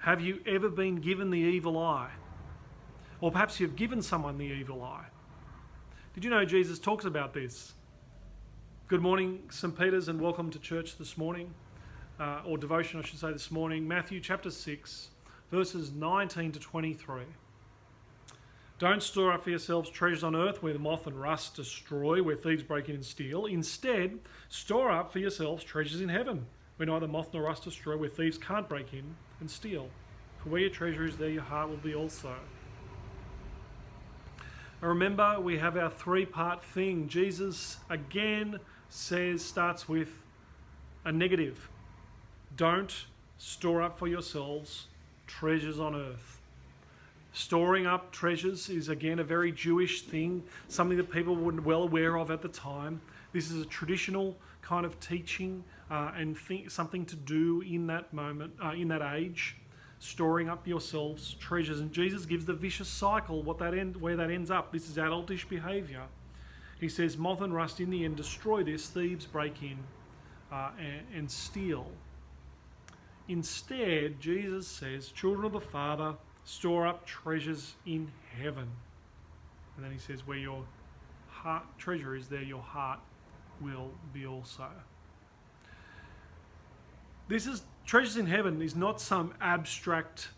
Have you ever been given the evil eye? Or perhaps you've given someone the evil eye. Did you know Jesus talks about this? Good morning, St. Peter's, and welcome to church this morning, or devotion, I should say, this morning. Matthew chapter 6, verses 19 to 23. Don't store up for yourselves treasures on earth where the moth and rust destroy, where thieves break in and steal. Instead, store up for yourselves treasures in heaven, where neither moth nor rust destroy, where thieves can't break in and steal. For where your treasure is, there your heart will be also. And remember, we have our three-part thing. Jesus again starts with a negative. Don't store up for yourselves treasures on earth. Storing up treasures is again a very Jewish thing, something that people were well aware of at the time. This is a traditional kind of teaching and something to do in that moment, in that age. Storing up yourselves treasures, and Jesus gives the vicious cycle where that ends up. This is adultish behaviour. He says, moth and rust in the end destroy this, thieves break in and steal. Instead, Jesus says, children of the Father, store up treasures in heaven. And then he says, where your heart treasure is, there your heart will be also. Treasures in heaven is not some abstract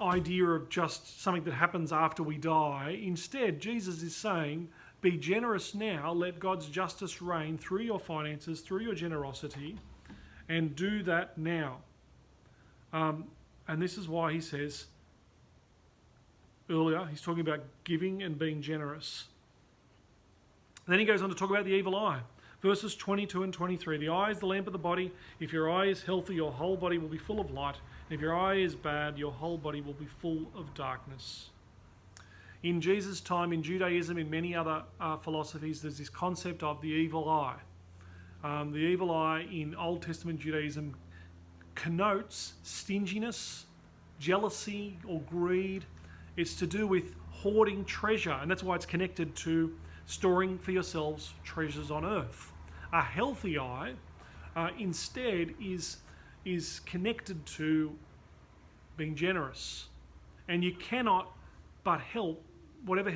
idea of just something that happens after we die. Instead, Jesus is saying, be generous now, let God's justice reign through your finances, through your generosity, and do that now. And this is why he says, earlier, he's talking about giving and being generous. And then he goes on to talk about the evil eye. Verses 22 and 23. The eye is the lamp of the body. If your eye is healthy, your whole body will be full of light. And if your eye is bad, your whole body will be full of darkness. In Jesus' time, in Judaism, in many other philosophies, there's this concept of the evil eye. The evil eye in Old Testament Judaism connotes stinginess, jealousy, or greed. It's to do with hoarding treasure, and that's why it's connected to storing for yourselves treasures on earth. A healthy eye, instead, is connected to being generous, and you cannot but help whatever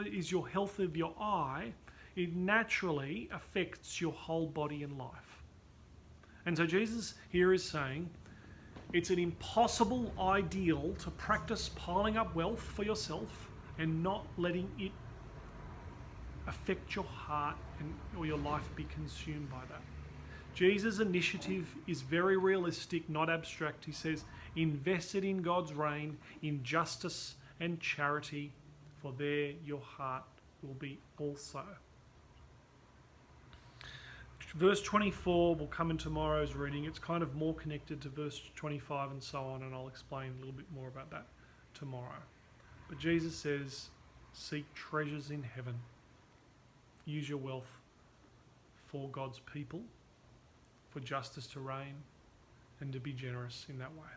is your health of your eye. It naturally affects your whole body and life. And so Jesus here is saying it's an impossible ideal to practice piling up wealth for yourself and not letting it affect your heart or your life be consumed by that. Jesus' initiative is very realistic, not abstract. He says, invest it in God's reign, in justice and charity, for there your heart will be also. Verse 24 will come in tomorrow's reading. It's kind of more connected to verse 25 and so on, and I'll explain a little bit more about that tomorrow. But Jesus says, seek treasures in heaven. Use your wealth for God's people, for justice to reign, and to be generous in that way.